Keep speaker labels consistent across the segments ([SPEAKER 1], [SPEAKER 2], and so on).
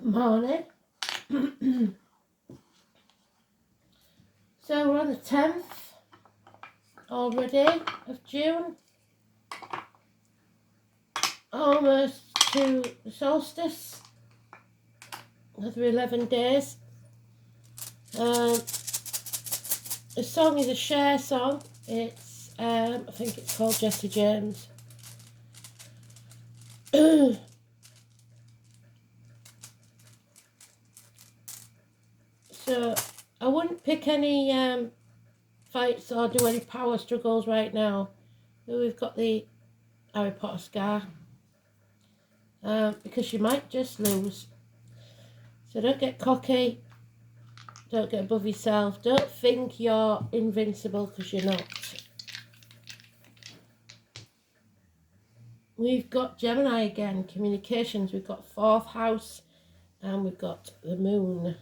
[SPEAKER 1] Morning. So we're on the 10th already of June, almost to the solstice, another 11 days. The song is a Cher song. It's I think it's called Jesse James. So I wouldn't pick any fights or do any power struggles right now. We've got the Harry Potter scar, because you might just lose. So don't get cocky, don't get above yourself, don't think you're invincible, because you're not. We've got Gemini again, communications. We've got 4th house and we've got the moon.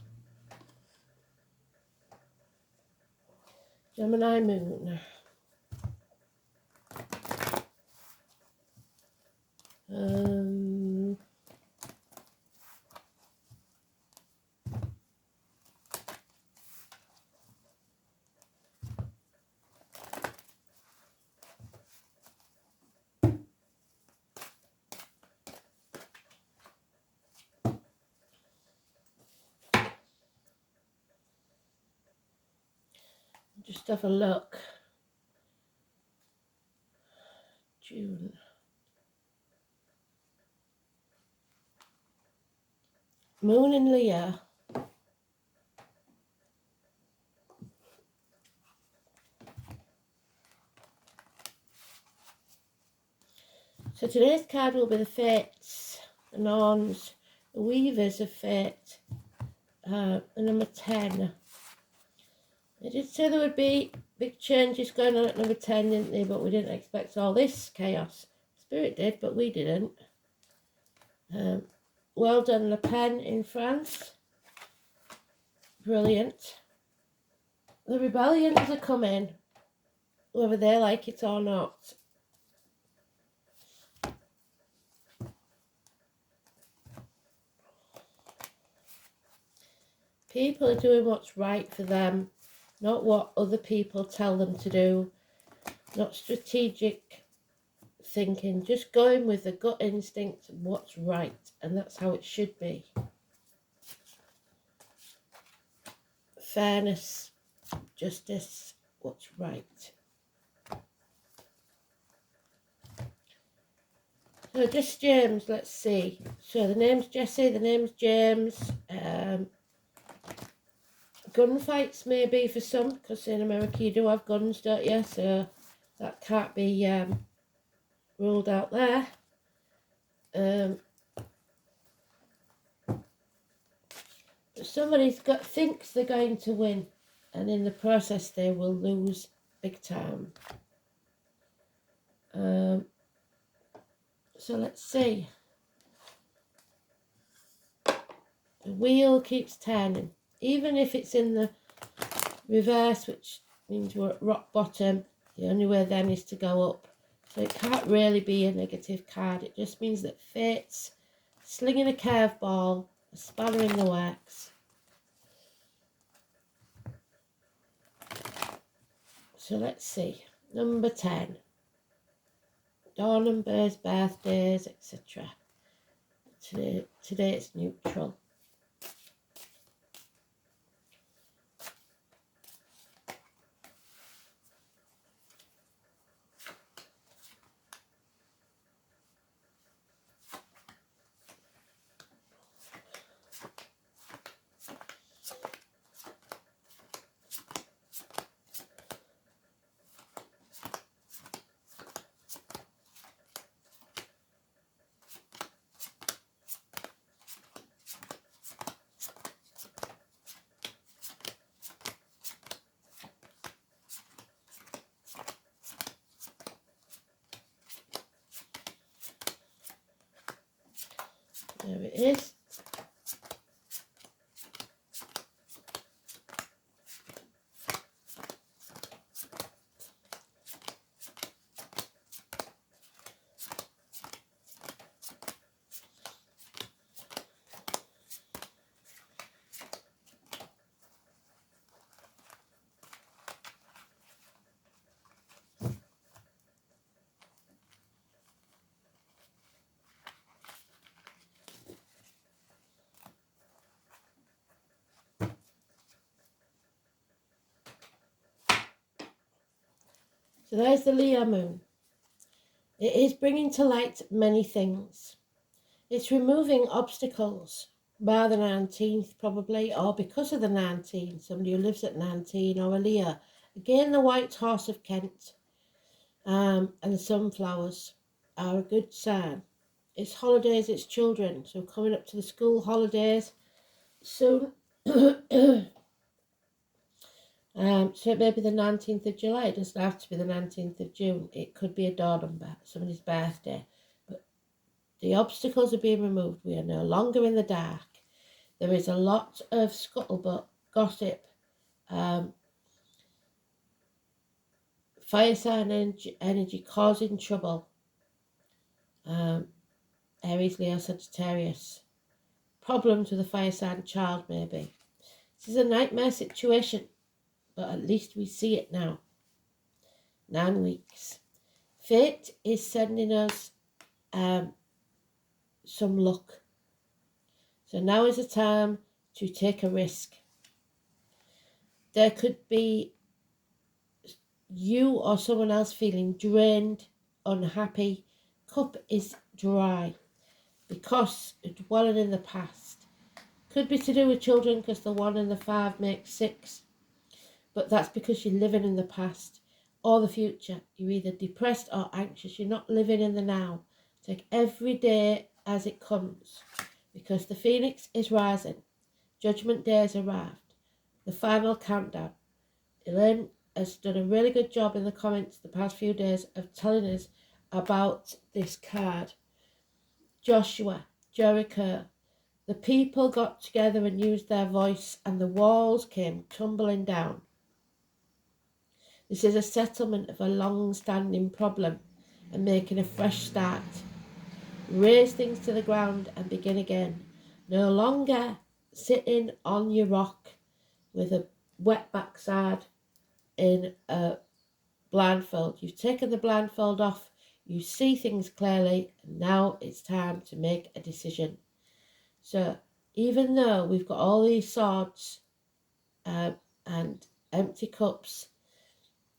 [SPEAKER 1] Gemini moon. Just have a look. June. Moon in Leo. So today's card will be the Fates, the Norns, the Weavers of Fate, the number 10. They did say there would be big changes going on at number 10, didn't they? But we didn't expect all this chaos. Spirit did, but we didn't. Well done, Le Pen in France. Brilliant. The rebellions are coming, whether they like it or not. People are doing what's right for them, not what other people tell them to do, not strategic thinking, just going with the gut instinct of what's right, and that's how it should be. Fairness, justice, what's right. So just James, let's see. So the name's Jesse, the name's James. Gunfights maybe for some, because in America you do have guns, don't you? So that can't be ruled out there. Somebody's thinks they're going to win, and in the process they will lose big time. So let's see. The wheel keeps turning, even if it's in the reverse, which means we're at rock bottom. The only way then is to go up. So it can't really be a negative card. It just means that fate's slinging a curveball, a spanner in the works. So let's see. Number 10. Dawn and birds, birthdays, etc. Today it's neutral. There it is. So there's the Leo moon. It is bringing to light many things. It's removing obstacles by the 19th probably, or because of the 19th, somebody who lives at 19 or a Leo. Again, the white horse of Kent and the sunflowers are a good sign. It's holidays, it's children, so coming up to the school holidays soon. So it may be the 19th of July. It doesn't have to be the 19th of June. It could be a door number, somebody's birthday. But the obstacles are being removed. We are no longer in the dark. There is a lot of scuttlebutt, gossip, fire sign energy causing trouble. Aries, Leo, Sagittarius. Problems with a fire sign child, maybe. This is a nightmare situation, but at least we see it now. 9 weeks. Fate is sending us some luck. So now is the time to take a risk. There could be you or someone else feeling drained, unhappy. Cup is dry because it's dwelling in the past. Could be to do with children because the 1 and the 5 make 6. But that's because you're living in the past or the future. You're either depressed or anxious. You're not living in the now. Take every day as it comes, because the phoenix is rising. Judgment Day has arrived. The final countdown. Elaine has done a really good job in the comments the past few days of telling us about this card. Joshua, Jericho. The people got together and used their voice, and the walls came tumbling down. This is a settlement of a long-standing problem and making a fresh start. Raise things to the ground and begin again. No longer sitting on your rock with a wet backside in a blindfold. You've taken the blindfold off, you see things clearly, and now it's time to make a decision. So even though we've got all these swords and empty cups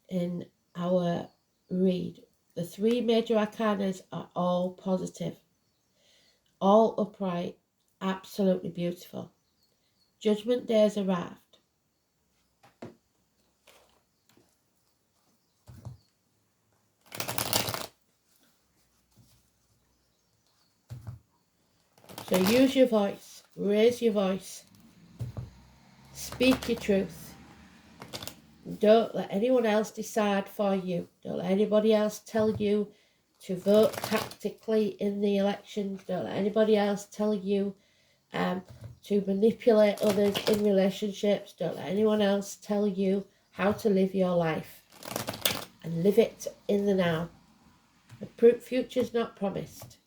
[SPEAKER 1] in our read, the 3 major arcanas are all positive, all upright, absolutely beautiful. Judgment Day has arrived. So use your voice, raise your voice, speak your truth. Don't let anyone else decide for you. Don't let anybody else tell you to vote tactically in the elections. Don't let anybody else tell you to manipulate others in relationships. Don't let anyone else tell you how to live your life. And live it in the now. The future's not promised.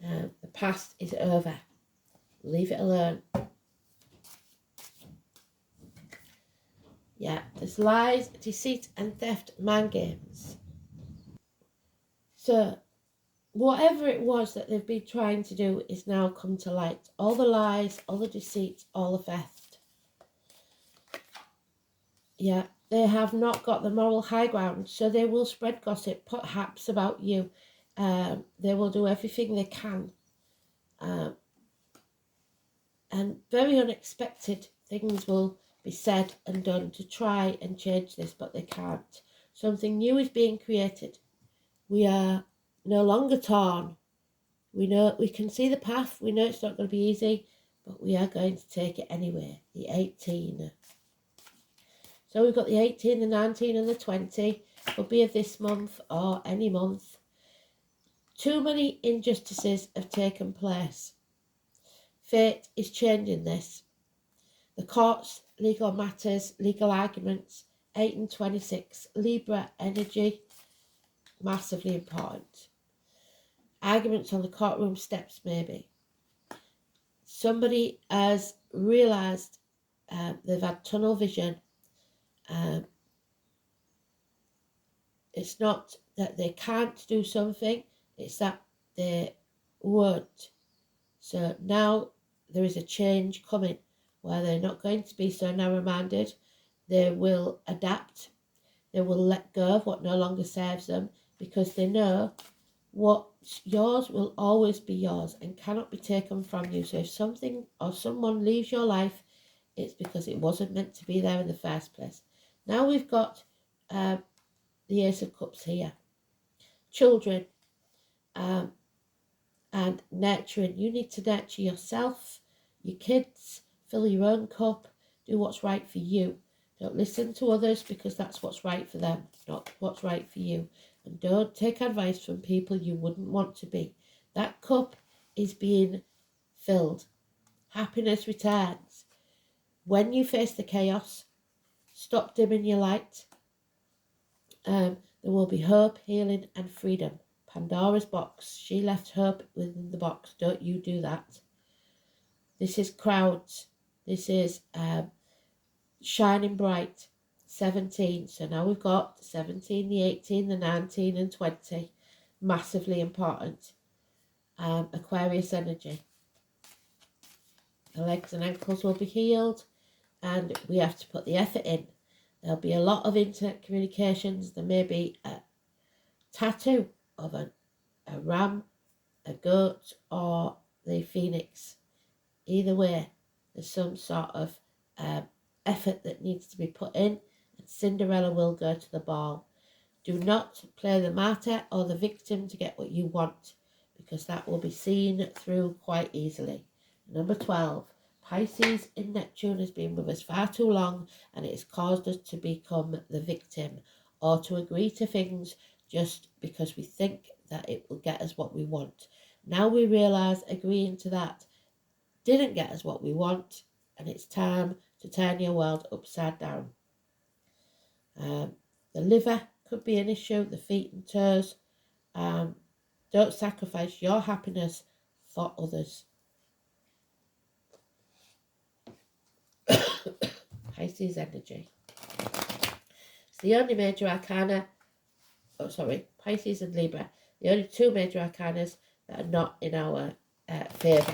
[SPEAKER 1] The past is over. Leave it alone. Yeah, there's lies, deceit and theft, mind games. So whatever it was that they've been trying to do is now come to light. All the lies, all the deceit, all the theft. Yeah, they have not got the moral high ground, so they will spread gossip, perhaps about you. They will do everything they can. And very unexpected things will be said and done to try and change this, but they can't. Something new is being created. We are no longer torn. We know we can see the path. We know it's not going to be easy, but we are going to take it anyway. The 18. So we've got the 18, the 19 and the 20. Could be of this month or any month. Too many injustices have taken place. Fate is changing this. The courts, legal matters, legal arguments, 8 and 26, Libra energy, massively important. Arguments on the courtroom steps, maybe. Somebody has realised they've had tunnel vision. It's not that they can't do something, it's that they won't. So now there is a change coming where they're not going to be so narrow-minded. They will adapt. They will let go of what no longer serves them because they know what's yours will always be yours and cannot be taken from you. So if something or someone leaves your life, it's because it wasn't meant to be there in the first place. Now we've got the Ace of Cups here. Children and nurturing. You need to nurture yourself, your kids, fill your own cup, do what's right for you. Don't listen to others because that's what's right for them, not what's right for you. And don't take advice from people you wouldn't want to be. That cup is being filled. Happiness returns. When you face the chaos, stop dimming your light. There will be hope, healing and freedom. Pandora's box. She left hope within the box. Don't you do that. This is crowds. This is shining bright. 17. So now we've got 17, the 18, the 19 and 20. Massively important. Aquarius energy. The legs and ankles will be healed. And we have to put the effort in. There'll be a lot of internet communications. There may be a tattoo of a ram, a goat, or the phoenix. Either way, there's some sort of effort that needs to be put in, and Cinderella will go to the ball. Do not play the martyr or the victim to get what you want, because that will be seen through quite easily. Number 12. Pisces in Neptune has been with us far too long, and it has caused us to become the victim or to agree to things just because we think that it will get us what we want. Now we realise agreeing to that didn't get us what we want, and it's time to turn your world upside down. The liver could be an issue, the feet and toes. Don't sacrifice your happiness for others. Pisces energy. It's the only major arcana, Pisces and Libra, the only two major arcanas that are not in our favour.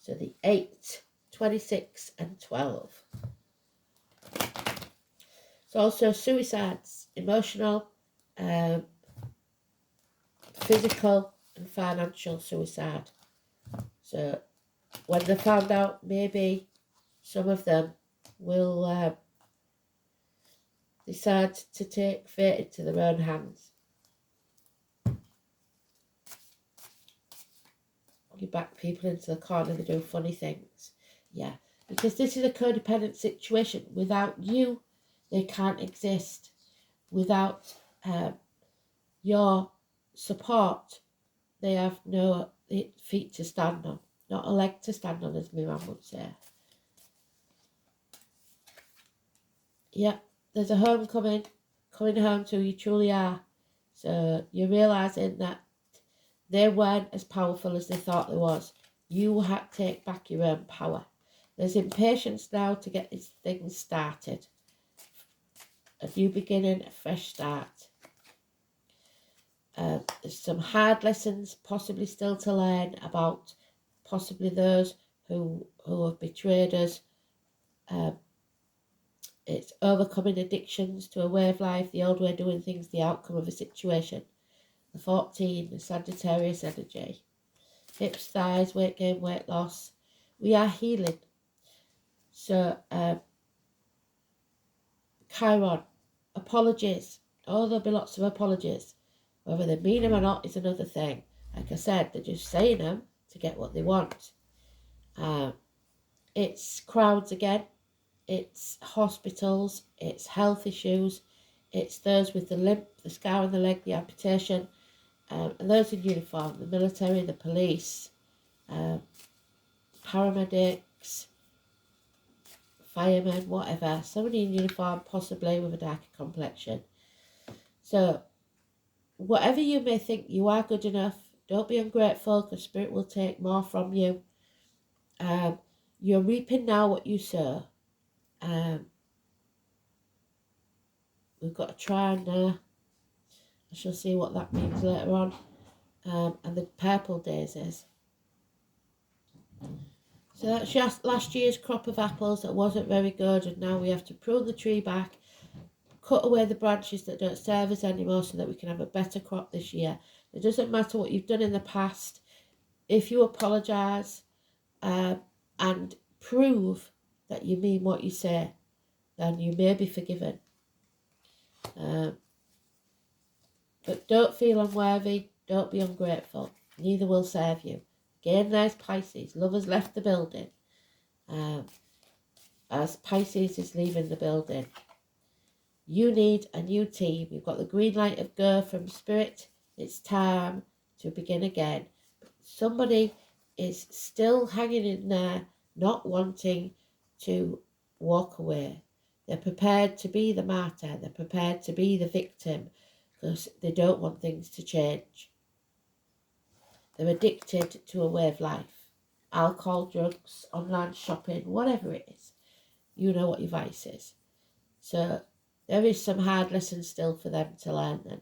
[SPEAKER 1] So the 8, 26 and 12. It's also suicides, emotional, physical and financial suicide. So when they're found out, maybe some of them will decide to take fate into their own hands. You back people into the corner, they do funny things. Yeah, because this is a codependent situation. Without you, they can't exist. Without your support, they have no feet to stand on. Not a leg to stand on, as my mum would say. Yeah, there's a homecoming, coming home to who you truly are. So you're realising that they weren't as powerful as they thought they was. You had to take back your own power. There's impatience now to get these things started. A new beginning, a fresh start. There's some hard lessons possibly still to learn about possibly those who have betrayed us. It's overcoming addictions to a way of life, the old way of doing things, the outcome of a situation. The 14, the Sagittarius energy. Hips, thighs, weight gain, weight loss. We are healing. So, Chiron, apologies. Oh, there'll be lots of apologies. Whether they mean them or not is another thing. Like I said, they're just saying them to get what they want. It's crowds again. It's hospitals. It's health issues. It's those with the limp, the scar on the leg, the amputation. And those in uniform, the military, the police, paramedics, firemen, whatever. Somebody in uniform, possibly with a darker complexion. So, whatever you may think, you are good enough. Don't be ungrateful, because Spirit will take more from you. You're reaping now what you sow. We've got a trine there. I shall see what that means later on. And the purple daisies. So that's just last year's crop of apples that wasn't very good, and now we have to prune the tree back, cut away the branches that don't serve us anymore so that we can have a better crop this year. It doesn't matter what you've done in the past. If you apologise and prove that you mean what you say, then you may be forgiven. But don't feel unworthy, don't be ungrateful. Neither will serve you. Again, there's Pisces. Lovers left the building. As Pisces is leaving the building. You need a new team. You've got the green light of go from Spirit. It's time to begin again. Somebody is still hanging in there, not wanting to walk away. They're prepared to be the martyr. They're prepared to be the victim because they don't want things to change. They're addicted to a way of life. Alcohol, drugs, online shopping, whatever it is. You know what your vice is. So there is some hard lessons still for them to learn then.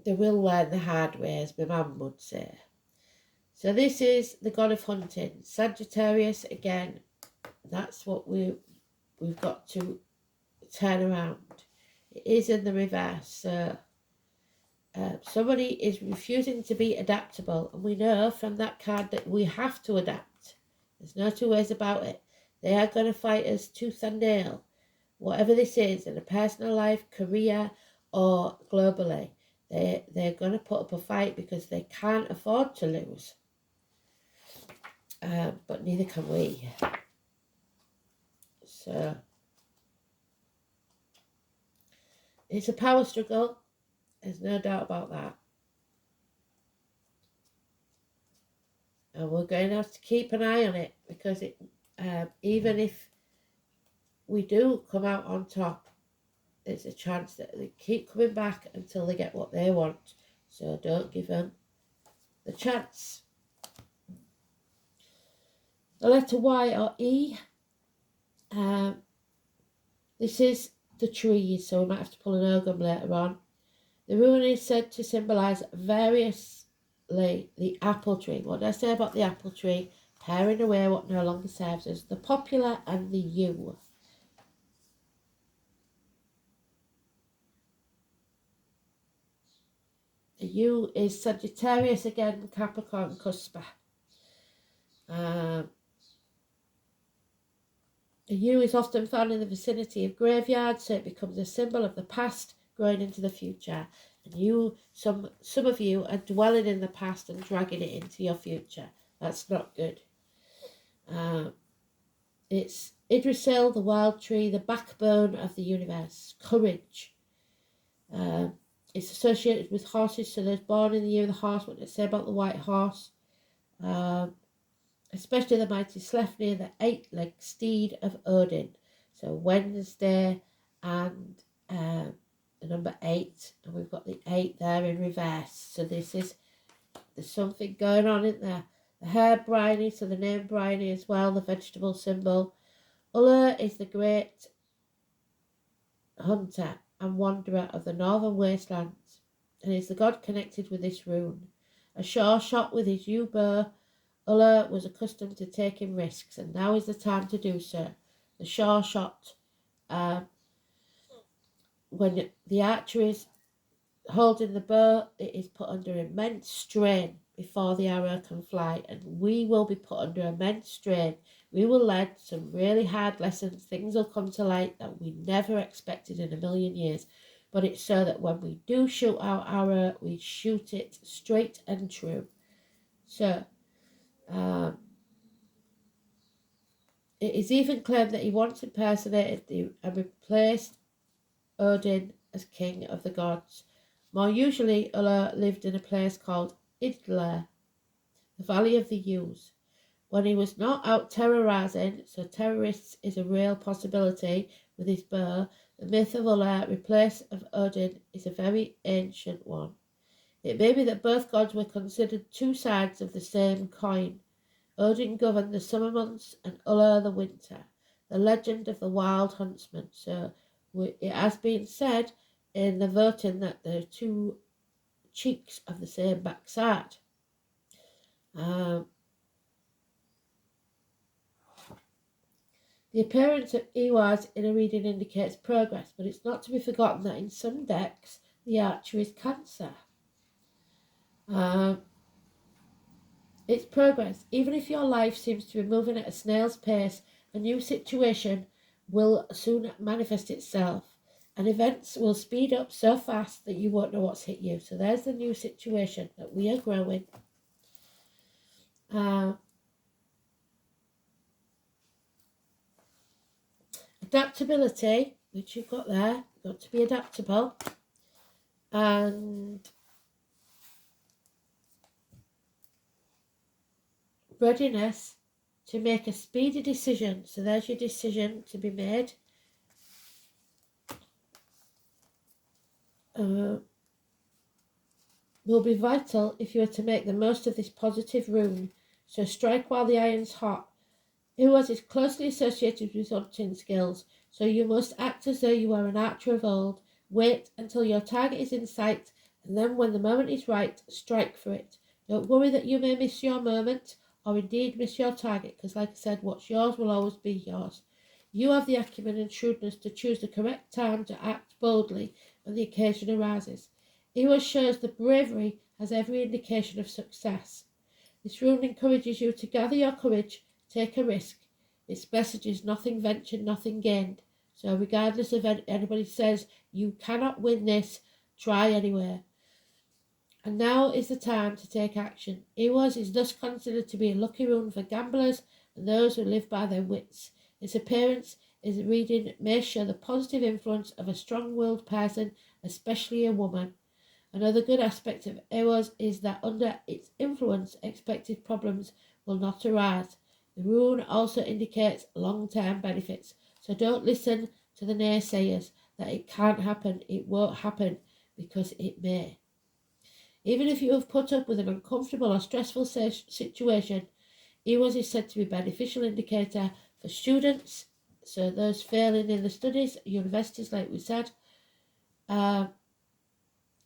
[SPEAKER 1] They will learn the hard way, as my mum would say. So this is the god of hunting. Sagittarius, again, that's what we've got to turn around. It is in the reverse. So somebody is refusing to be adaptable. And we know from that card that we have to adapt. There's no two ways about it. They are going to fight us tooth and nail. Whatever this is, in a personal life, career, or globally. They're going to put up a fight because they can't afford to lose. But neither can we. So it's a power struggle. There's no doubt about that. And we're going to have to keep an eye on it because it, even if we do come out on top, there's a chance that they keep coming back until they get what they want. So don't give them the chance. The letter Y or E. This is the trees, so we might have to pull an ogum later on. The rune is said to symbolise variously the apple tree. What did I say about the apple tree? Paring away what no longer serves us. The popular and the yew. The yew is Sagittarius again, Capricorn, Cuspa. The yew is often found in the vicinity of graveyards, so it becomes a symbol of the past growing into the future. And you, some of you are dwelling in the past and dragging it into your future. That's not good. It's Yggdrasil, the wild tree, the backbone of the universe, courage. It's associated with horses, so those born in the year of the horse, what did I say about the white horse? Especially the mighty Sleipnir, the eight-legged steed of Odin. So Wednesday and the number 8, and we've got the 8 there in reverse. So there's something going on in there. The hair briny, so the name briny as well, the vegetable symbol. Uller is the great hunter and wanderer of the northern wastelands, and is the god connected with this rune. A sure shot with his yew bow, Uller was accustomed to taking risks, and now is the time to do so. The sure shot, when the archer is holding the bow, it is put under immense strain before the arrow can fly, and we will be put under immense strain. We will learn some really hard lessons. Things will come to light that we never expected in a million years, but it's so that when we do shoot our arrow, we shoot it straight and true. So it is even claimed that he once impersonated and replaced Odin as king of the gods. More usually, Uller lived in a place called Idler, the Valley of the Yews. When he was not out terrorising, so terrorists is a real possibility with his bow, the myth of Uller, replace of Odin, is a very ancient one. It may be that both gods were considered two sides of the same coin. Odin governed the summer months and Uller the winter. The legend of the wild huntsman. So it has been said in the voting that they're two cheeks of the same backside. The appearance of EYs in a reading indicates progress, but it's not to be forgotten that in some decks the Archer is Cancer. It's progress. Even if your life seems to be moving at a snail's pace, a new situation will soon manifest itself, and events will speed up so fast that you won't know what's hit you. So there's the new situation, that we are growing. Adaptability, which you've got there, you've got to be adaptable, and readiness to make a speedy decision. So there's your decision to be made. Will be vital if you are to make the most of this positive rune. So strike while the iron's hot. Uwas is closely associated with hunting skills, so you must act as though you are an archer of old. Wait until your target is in sight, and then when the moment is right, strike for it. Don't worry that you may miss your moment, or indeed miss your target, because like I said, what's yours will always be yours. You have the acumen and shrewdness to choose the correct time to act boldly when the occasion arises. Uwas shows that bravery has every indication of success. This rune encourages you to gather your courage, take a risk. Its message is nothing ventured, nothing gained. So regardless of anybody says you cannot win this, try anyway. And now is the time to take action. Uwas is thus considered to be a lucky rune for gamblers and those who live by their wits. Its appearance is a reading may show the positive influence of a strong-willed person, especially a woman. Another good aspect of Uwas is that under its influence, expected problems will not arise. The rune also indicates long-term benefits, so don't listen to the naysayers that it can't happen, it won't happen, because it may. Even if you have put up with an uncomfortable or stressful situation, Uwas is said to be a beneficial indicator for students, so those failing in the studies, universities like we said,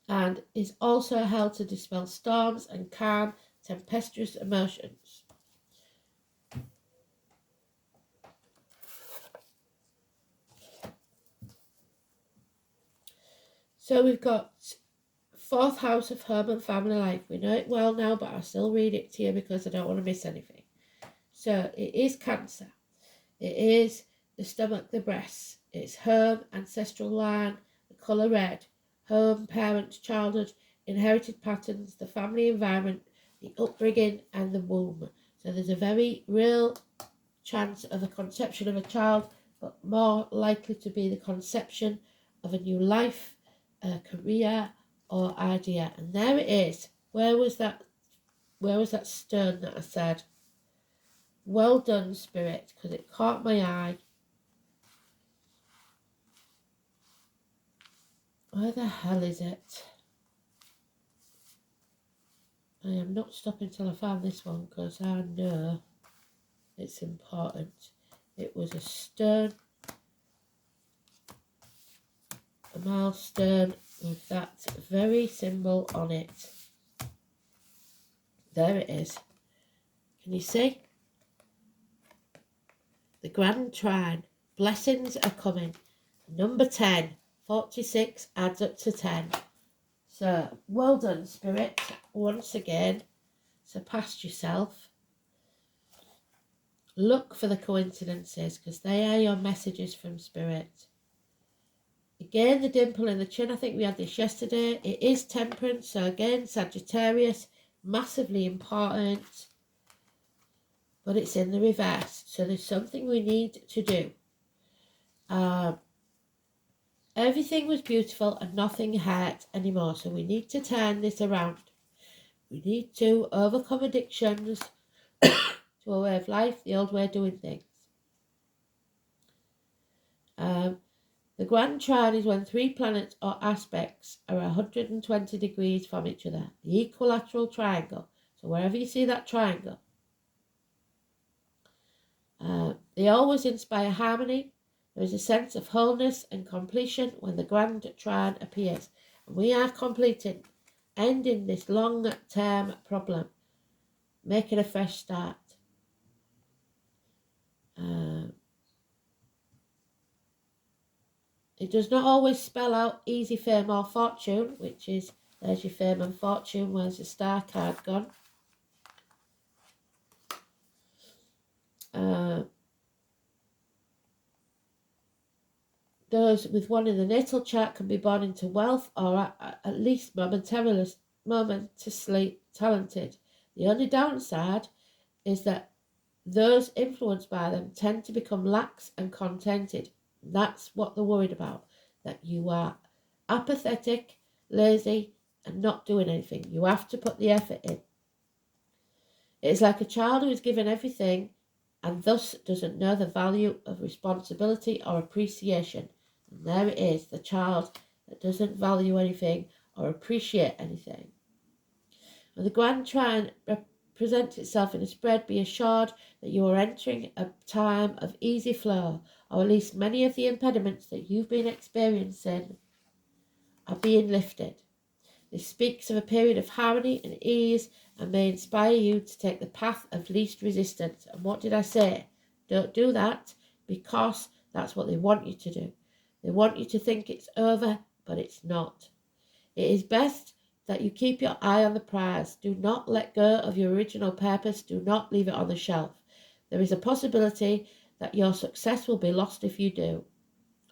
[SPEAKER 1] and is also held to dispel storms and calm tempestuous emotions. So we've got 4th house of home and family life. We know it well now, but I'll still read it to you because I don't want to miss anything. So it is Cancer. It is the stomach, the breasts. It's home, ancestral line, the colour red, home, parents, childhood, inherited patterns, the family environment, the upbringing, and the womb. So there's a very real chance of a conception of a child, but more likely to be the conception of a new life, a career, or idea. And there it is. Where was that stone that I said? Well done, Spirit, because it caught my eye. Where the hell is it? I am not stopping till I find this one because I know it's important. It was a stone, a milestone with that very symbol on it. There it is. Can you see? The Grand Trine. Blessings are coming. Number 10. 46 adds up to 10. So, well done, Spirit. Once again, surpassed yourself. Look for the coincidences because they are your messages from Spirit. Again, the dimple in the chin. I think we had this yesterday. It is temperance. So again, Sagittarius, massively important. But it's in the reverse. So there's something we need to do. Everything was beautiful and nothing hurt anymore. So we need to turn this around. We need to overcome addictions to a way of life, the old way of doing things. The Grand Trine is when 3 planets or aspects are 120 degrees from each other. The equilateral triangle. So wherever you see that triangle. They always inspire harmony. There is a sense of wholeness and completion when the Grand Trine appears. And we are completing, ending this long-term problem. making a fresh start. It does not always spell out easy fame or fortune, which is, there's your fame and fortune. Where's the star card gone? Those with one in the natal chart can be born into wealth or at least momentarily talented. The only downside is that those influenced by them tend to become lax and contented. That's what they're worried about, that you are apathetic, lazy, and not doing anything. You have to put the effort in. It's like a child who is given everything and thus doesn't know the value of responsibility or appreciation. And there it is, the child that doesn't value anything or appreciate anything. When the grand trine presents itself in a spread, be assured that you are entering a time of easy flow, or at least many of the impediments that you've been experiencing are being lifted. This speaks of a period of harmony and ease and may inspire you to take the path of least resistance. And what did I say? Don't do that, because that's what they want you to do. They want you to think it's over, but it's not. It is best that you keep your eye on the prize. Do not let go of your original purpose. Do not leave it on the shelf. There is a possibility that your success will be lost if you do.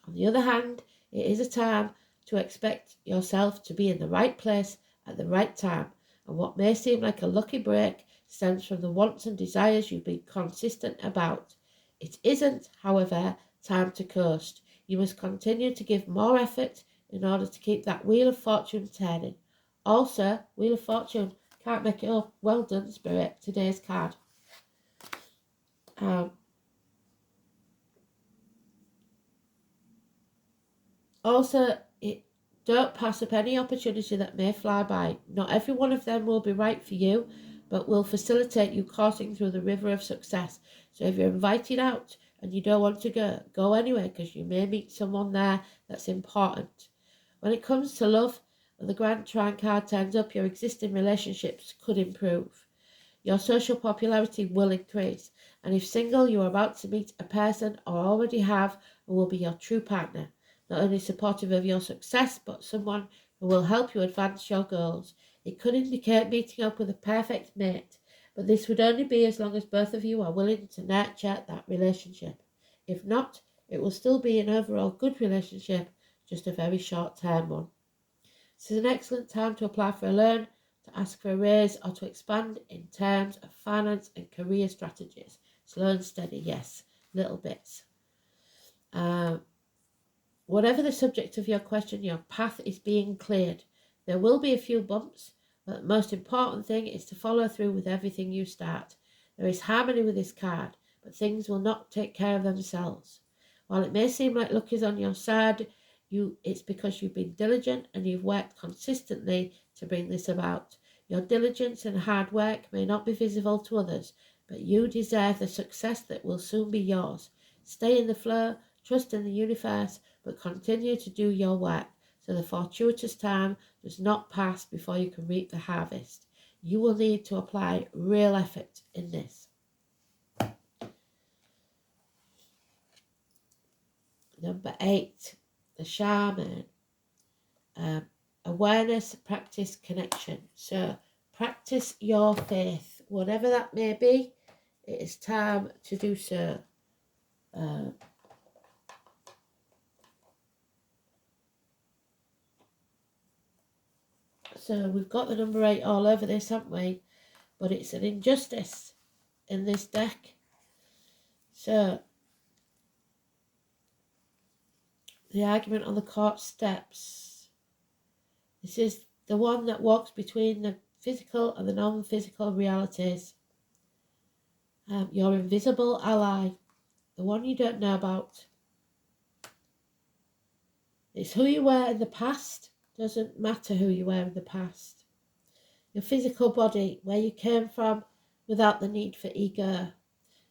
[SPEAKER 1] On the other hand, it is a time to expect yourself to be in the right place at the right time, and what may seem like a lucky break stems from the wants and desires you've been consistent about. It isn't, however, time to coast. You must continue to give more effort in order to keep that wheel of fortune turning. Also, Wheel of Fortune, can't make it up. Well done, Spirit. Today's card. Also, don't pass up any opportunity that may fly by. Not every one of them will be right for you, but will facilitate you coursing through the river of success. So if you're invited out and you don't want to go, go anyway, because you may meet someone there that's important. When it comes to love, when the Grand Trine card turns up, your existing relationships could improve. Your social popularity will increase. And if single, you are about to meet a person or already have who will be your true partner. Not only supportive of your success, but someone who will help you advance your goals. It could indicate meeting up with a perfect mate, but this would only be as long as both of you are willing to nurture that relationship. If not, it will still be an overall good relationship, just a very short-term one. This is an excellent time to apply for a loan, to ask for a raise, or to expand in terms of finance and career strategies. Slow and steady, yes, little bits. Whatever the subject of your question, your path is being cleared. There will be a few bumps, but the most important thing is to follow through with everything you start. There is harmony with this card, but things will not take care of themselves. While it may seem like luck is on your side, it's because you've been diligent and you've worked consistently to bring this about. Your diligence and hard work may not be visible to others, but you deserve the success that will soon be yours. Stay in the flow, trust in the universe, but continue to do your work so the fortuitous time does not pass before you can reap the harvest. You will need to apply real effort in this. Number 8, the shaman. Awareness, practice, connection. So practice your faith, whatever that may be. It is time to do so. So we've got the number 8 all over this, haven't we? But it's an injustice in this deck. So the argument on the court steps. This is the one that walks between the physical and the non-physical realities. Your invisible ally, the one you don't know about. It's who you were in the past. Doesn't matter who you were in the past. Your physical body, where you came from without the need for ego.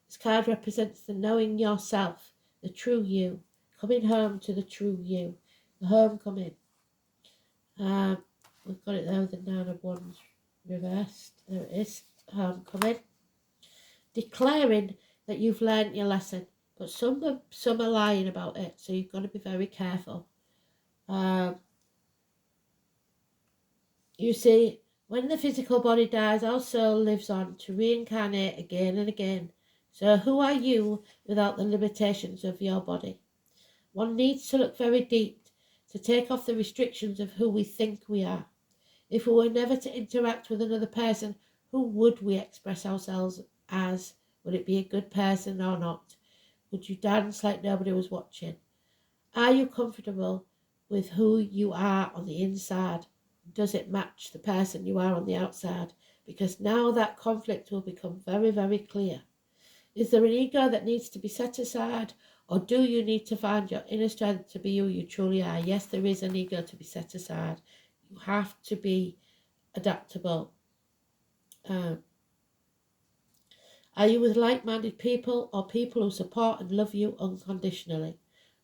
[SPEAKER 1] This card represents the knowing yourself, the true you, coming home to the true you, the homecoming. We've got it there with the 9 of Wands reversed. There it is. homecoming, declaring that you've learnt your lesson. But some are lying about it, so you've got to be very careful. You see, when the physical body dies, our soul lives on to reincarnate again and again. So who are you without the limitations of your body? One needs to look very deep to take off the restrictions of who we think we are. If we were never to interact with another person, who would we express ourselves as? Would it be a good person or not? Would you dance like nobody was watching? Are you comfortable with who you are on the inside? Does it match the person you are on the outside? Because now that conflict will become very, very clear. Is there an ego that needs to be set aside, or do you need to find your inner strength to be who you truly are? Yes, there is an ego to be set aside. You have to be adaptable. Are you with like-minded people or people who support and love you unconditionally?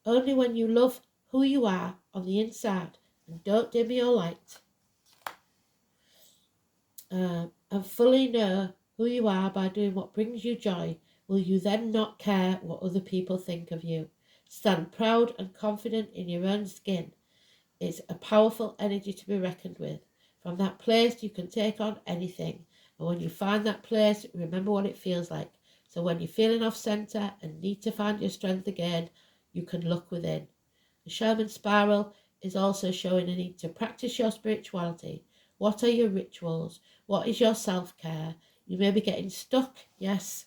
[SPEAKER 1] Only when you love who you are on the inside and don't dim your light and fully know who you are by doing what brings you joy, will you then not care what other people think of you? Stand proud and confident in your own skin. It's a powerful energy to be reckoned with. From that place you can take on anything. And when you find that place, remember what it feels like. So when you're feeling off centre and need to find your strength again, you can look within. The shaman spiral is also showing a need to practice your spirituality. What are your rituals? What is your self-care? You may be getting stuck, yes,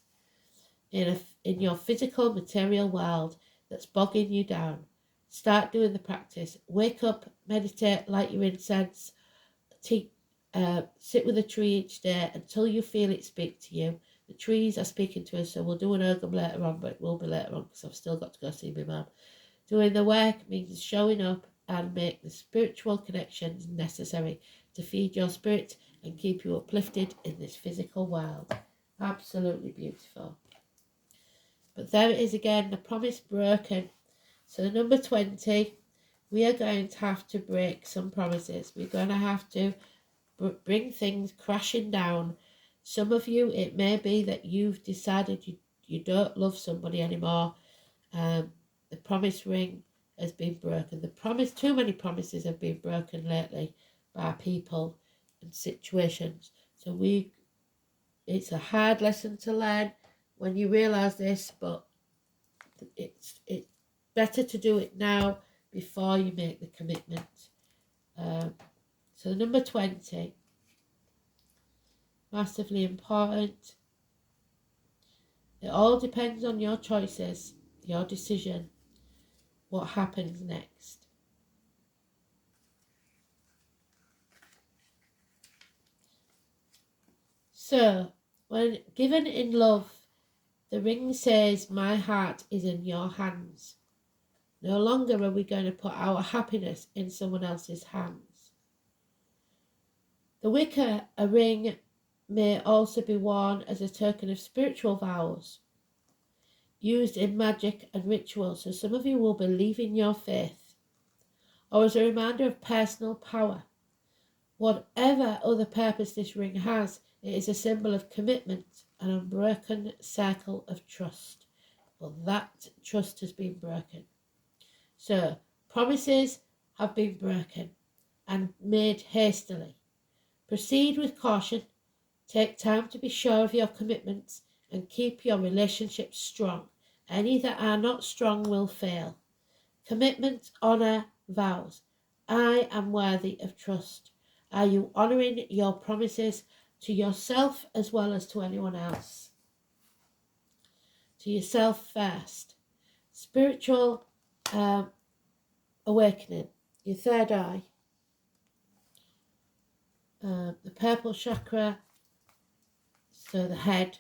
[SPEAKER 1] in your physical material world that's bogging you down. Start doing the practice. Wake up, meditate, light your incense, sit with a tree each day until you feel it speak to you. The trees are speaking to us, so we'll do an organ later on, but it will be later on because I've still got to go see my mum. Doing the work means showing up and make the spiritual connections necessary to feed your spirit and keep you uplifted in this physical world. Absolutely beautiful. But there it is again, the promise broken. So number 20, we are going to have to break some promises. We're going to have to bring things crashing down. Some of you, it may be that you've decided you don't love somebody anymore. The promise ring has been broken. Too many promises have been broken lately by people and situations. So it's a hard lesson to learn when you realise this, but it's better to do it now before you make the commitment. So number 20, massively important. It all depends on your choices, your decision, what happens next. So, when given in love, the ring says, my heart is in your hands. No longer are we going to put our happiness in someone else's hands. The wicker, a ring, may also be worn as a token of spiritual vows, used in magic and rituals. So some of you will be leaving your faith, or as a reminder of personal power. Whatever other purpose this ring has, it is a symbol of commitment, an unbroken circle of trust. Well, that trust has been broken. So, promises have been broken and made hastily. Proceed with caution, take time to be sure of your commitments, and keep your relationships strong. Any that are not strong will fail. Commitment, honour, vows. I am worthy of trust. Are you honouring your promises to yourself as well as to anyone else? To yourself first. Spiritual awakening. Your third eye. The purple chakra. So the head.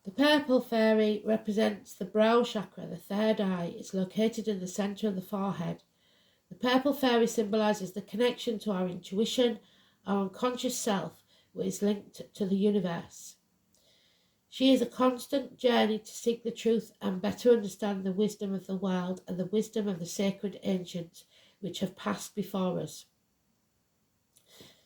[SPEAKER 1] The purple fairy represents the brow chakra, the third eye. It's located in the centre of the forehead. The purple fairy symbolises the connection to our intuition, our unconscious self, which is linked to the universe. She is a constant journey to seek the truth and better understand the wisdom of the world and the wisdom of the sacred ancients which have passed before us.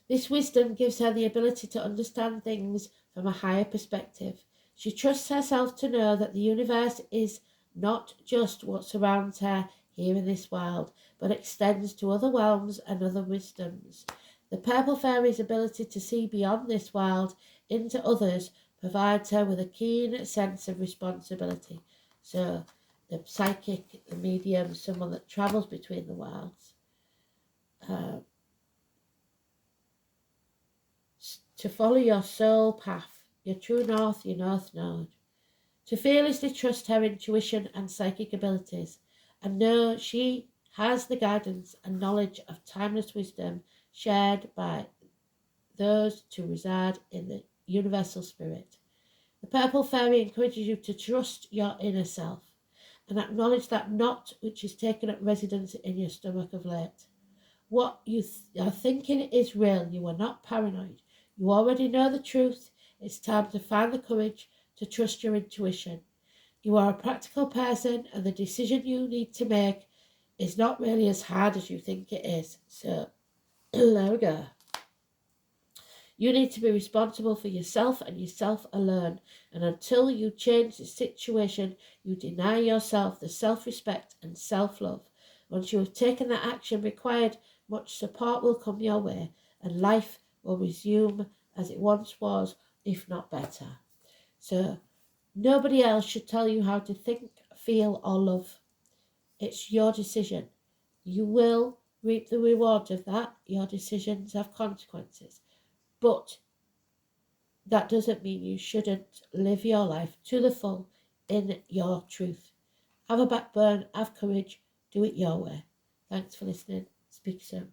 [SPEAKER 1] This wisdom gives her the ability to understand things from a higher perspective. She trusts herself to know that the universe is not just what surrounds her here in this world, but extends to other realms and other wisdoms. The Purple Fairy's ability to see beyond this world into others provides her with a keen sense of responsibility. So, the psychic, the medium, someone that travels between the worlds. To follow your soul path, your true north, your north node. To fearlessly trust her intuition and psychic abilities, and know she has the guidance and knowledge of timeless wisdom shared by those to reside in the universal spirit. The Purple Fairy encourages you to trust your inner self and acknowledge that knot which is taken up residence in your stomach of late. What you are thinking is real. You are not paranoid. You already know the truth. It's time to find the courage to trust your intuition. You are a practical person, and the decision you need to make is not really as hard as you think it is. So, there we go. You need to be responsible for yourself and yourself alone. And until you change the situation, you deny yourself the self-respect and self-love. Once you have taken that action required, much support will come your way, and life will resume as it once was, if not better. So, nobody else should tell you how to think, feel, or love. It's your decision. You will reap the reward of that. Your decisions have consequences. But that doesn't mean you shouldn't live your life to the full in your truth. Have a backbone, have courage, do it your way. Thanks for listening. Speak soon.